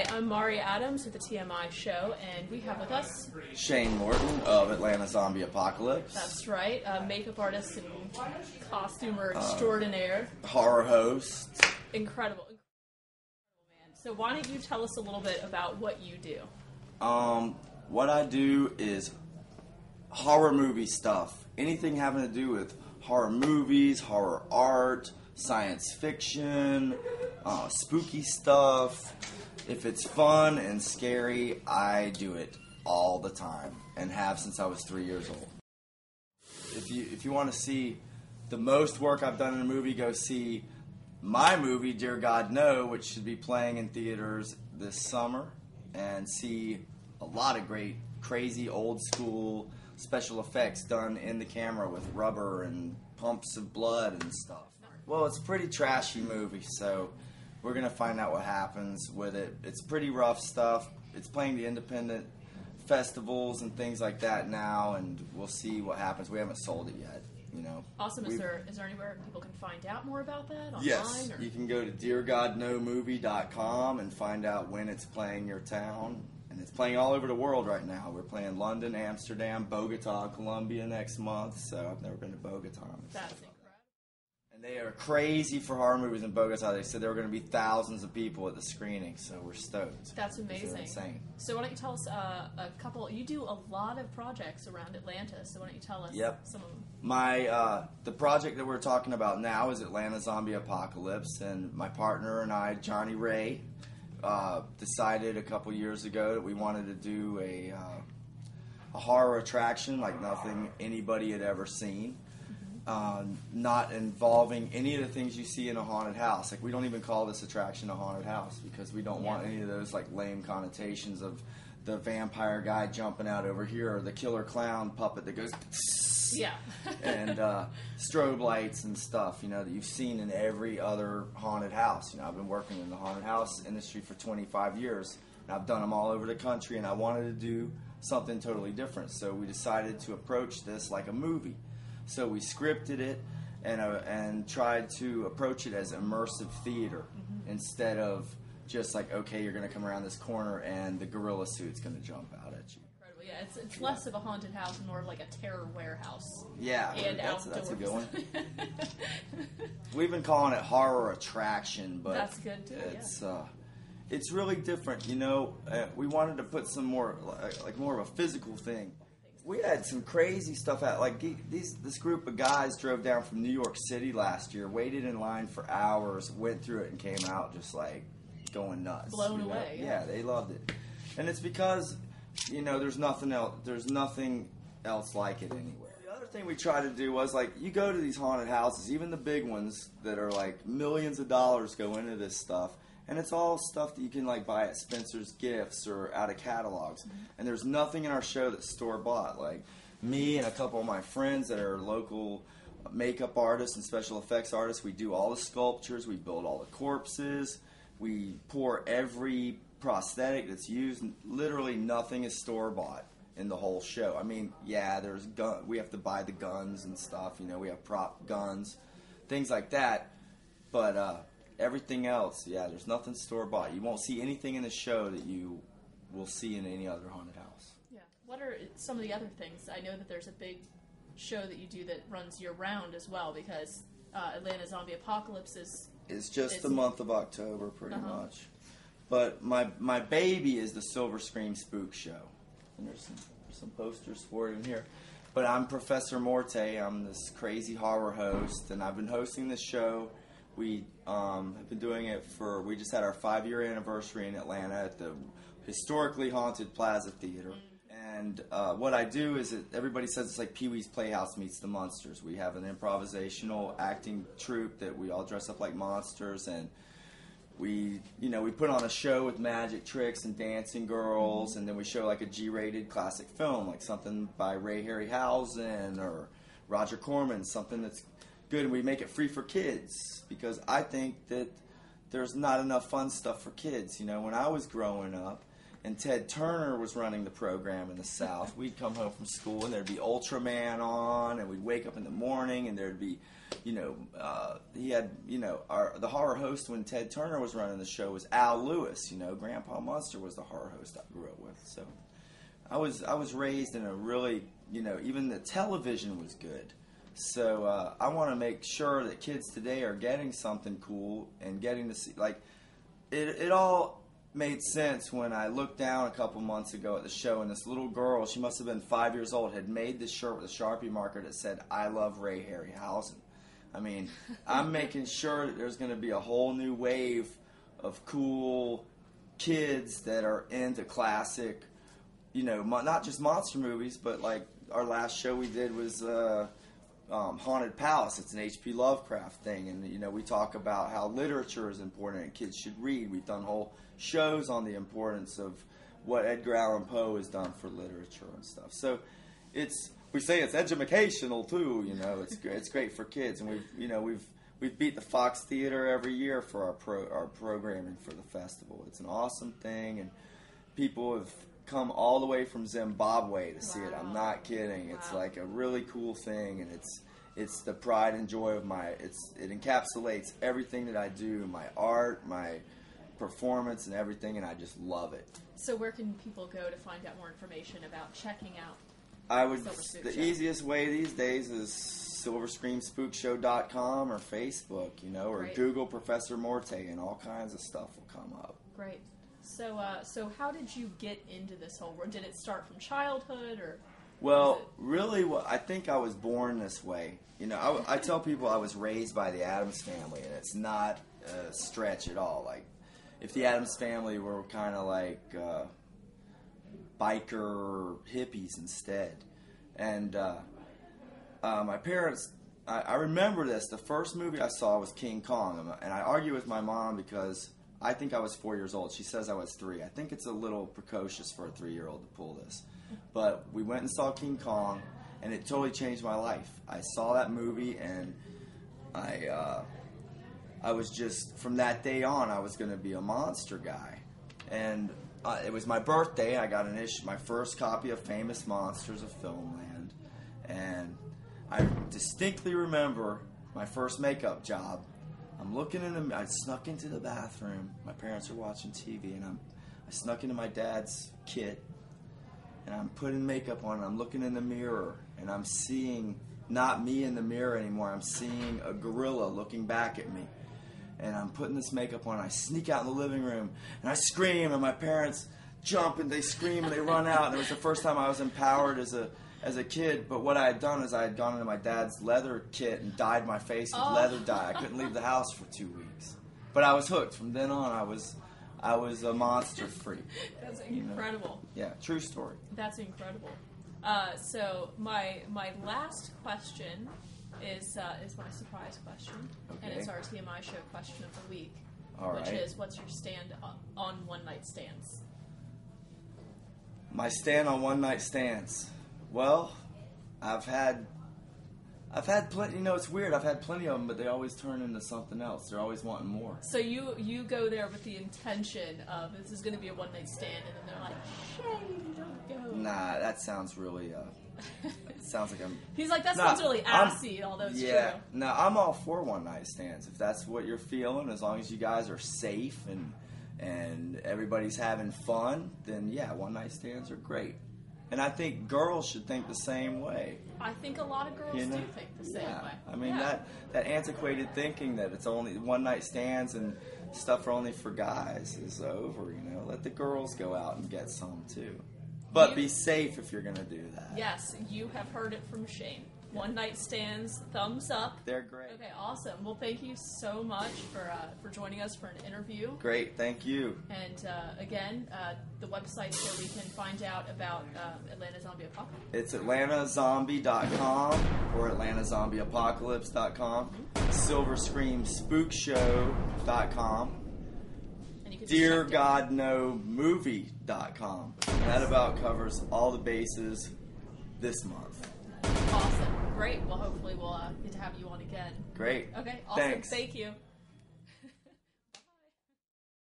I'm Mari Adams with the TMI show, and we have with us Shane Morton of Atlanta Zombie Apocalypse. That's right, makeup artist and costumer extraordinaire. Horror host. Incredible, man. So why don't you tell us a little bit about what you do? What I do is horror movie stuff. Anything having to do with horror movies, horror art, science fiction, spooky stuff. If it's fun and scary, I do it all the time and have since I was 3 years old. If you want to see the most work I've done in a movie, go see my movie, Dear God No, which should be playing in theaters this summer, and see a lot of great, crazy, old school special effects done in the camera with rubber and pumps of blood and stuff. Well, it's a pretty trashy movie, so we're going to find out what happens with it. It's pretty rough stuff. It's playing the independent festivals and things like that now, and we'll see what happens. We haven't sold it yet, you know. Awesome. Is there anywhere people can find out more about that online? Yes. Or? You can go to deargodnomovie.com and find out when it's playing in your town. And it's playing all over the world right now. We're playing London, Amsterdam, Bogota, Colombia next month. So I've never been to Bogota. That's incredible. And they are crazy for horror movies in Bogota. They said there were going to be thousands of people at the screening, so we're stoked. That's amazing. They're insane. So why don't you tell us a couple? You do a lot of projects around Atlanta, so why don't you tell us some of them? The project that we're talking about now is Atlanta Zombie Apocalypse, and my partner and I, Johnny Ray, decided a couple years ago that we wanted to do a horror attraction like nothing anybody had ever seen. Not involving any of the things you see in a haunted house. Like, we don't even call this attraction a haunted house because we don't want any of those like lame connotations of the vampire guy jumping out over here or the killer clown puppet that goes and strobe lights and stuff, you know, that you've seen in every other haunted house. You know, I've been working in the haunted house industry for 25 years, and I've done them all over the country, and I wanted to do something totally different. So we decided to approach this like a movie. So we scripted it and tried to approach it as immersive theater instead of just like, okay, you're going to come around this corner and the gorilla suit's going to jump out at you. Incredible. Yeah, it's less of a haunted house and more of like a terror warehouse. Yeah, and that's a good one. We've been calling it horror attraction, but that's good too. It's really different. You know, we wanted to put some more like more of a physical thing. We had some crazy stuff out. Like this group of guys drove down from New York City last year, waited in line for hours, went through it, and came out just like going nuts. Blown away. Yeah, they loved it, and it's because there's nothing else. There's nothing else like it anywhere. The other thing we try to do was like you go to these haunted houses, even the big ones that are like millions of dollars go into this stuff. And it's all stuff that you can like buy at Spencer's Gifts or out of catalogs. And there's nothing in our show that's store-bought. Like me and a couple of my friends that are local makeup artists and special effects artists, we do all the sculptures, we build all the corpses, we pour every prosthetic that's used. Literally nothing is store-bought in the whole show. I mean, yeah, we have to buy the guns and stuff. You know, we have prop guns, things like that. But everything else, there's nothing store-bought. You won't see anything in the show that you will see in any other haunted house. Yeah. What are some of the other things? I know that there's a big show that you do that runs year-round as well, because Atlanta Zombie Apocalypse is... It's just the month of October, pretty much. But my baby is the Silver Screen Spook Show. And there's some posters for it in here. But I'm Professor Morte. I'm this crazy horror host, and I've been hosting this show. We have been doing it we just had our 5-year anniversary in Atlanta at the historically haunted Plaza Theater. And what I do is everybody says it's like Pee-wee's Playhouse meets the Monsters. We have an improvisational acting troupe that we all dress up like monsters, and we put on a show with magic tricks and dancing girls, and then we show like a G-rated classic film, like something by Ray Harryhausen or Roger Corman, something that's good, and we make it free for kids because I think that there's not enough fun stuff for kids. You know, when I was growing up and Ted Turner was running the program in the South, we'd come home from school and there'd be Ultraman on, and we'd wake up in the morning and there'd be he had, the horror host when Ted Turner was running the show was Al Lewis. Grandpa Munster was the horror host I grew up with. So I was raised in a really, even the television was good. So I want to make sure that kids today are getting something cool and getting to see, like, it all made sense when I looked down a couple months ago at the show, and this little girl, she must have been 5 years old, had made this shirt with a Sharpie marker that said, "I love Ray Harryhausen." I mean, I'm making sure that there's going to be a whole new wave of cool kids that are into classic, not just monster movies, but like our last show we did was Haunted Palace. It's an H.P. Lovecraft thing, and we talk about how literature is important and kids should read. We've done whole shows on the importance of what Edgar Allan Poe has done for literature and stuff. So we say it's educational too. It's great for kids, and we've beat the Fox Theater every year for our programming for the festival. It's an awesome thing, and people have come all the way from Zimbabwe to see it. I'm not kidding. It's like a really cool thing, and it's the pride and joy of it encapsulates everything that I do, my art, my performance, and everything, and I just love it. So where can people go to find out more information about checking out the easiest way these days is silverscreamspookshow.com or Facebook, or Great. Google Professor Morte, and all kinds of stuff will come up. Great. So how did you get into this whole world? Did it start from childhood, or? Well, really, I think I was born this way. I tell people I was raised by the Addams Family, and it's not a stretch at all. Like, if the Addams Family were kind of like biker hippies instead. And my parents, I remember this. The first movie I saw was King Kong, and I argue with my mom because I think I was 4 years old. She says I was 3. I think it's a little precocious for a 3-year-old to pull this. But we went and saw King Kong, and it totally changed my life. I saw that movie, and I was just, from that day on, I was going to be a monster guy. And it was my birthday. I got my first copy of Famous Monsters of Filmland. And I distinctly remember my first makeup job. I snuck into the bathroom. My parents are watching TV, and I snuck into my dad's kit, and I'm putting makeup on, and I'm looking in the mirror, and I'm seeing not me in the mirror anymore. I'm seeing a gorilla looking back at me. And I'm putting this makeup on, and I sneak out in the living room, and I scream, and my parents jump, and they scream, and they run out. And it was the first time I was empowered as a kid. But what I had done is I had gone into my dad's leather kit and dyed my face with leather dye. I couldn't leave the house for 2 weeks. But I was hooked. From then on, I was a monster freak. That's incredible. Yeah, true story. That's incredible. So my last question is my surprise question, okay. and it's our TMI show question of the week, All which right. is, what's your stand on one-night stands? My stand on one-night stands. Well, I've had plenty. It's weird. I've had plenty of them, but they always turn into something else. They're always wanting more. So you go there with the intention of, this is going to be a one-night stand, and then they're like, "Shame, don't go." Nah, that sounds really. It sounds like I'm. He's like, that sounds really assy, although it's yeah, true. no, I'm all for one-night stands. If that's what you're feeling, as long as you guys are safe and everybody's having fun, then yeah, one-night stands are great. And I think girls should think the same way. I think a lot of girls do think the same way. I mean, that antiquated thinking that it's only one-night stands and stuff are only for guys is over, Let the girls go out and get some, too. But be safe if you're going to do that. Yes, you have heard it from Shane. One-night stands, thumbs up. They're great. Okay, awesome. Well, thank you so much for joining us for an interview. Great, thank you. And again, the website so we can find out about Atlanta Zombie Apocalypse. It's atlantazombie.com or atlantazombieapocalypse.com, silverscreamspookshow.com, DearGodNoMovie.com. That about covers all the bases this month. Awesome. Great. Well, hopefully we'll get to have you on again. Great. Okay, awesome. Thanks. Thank you.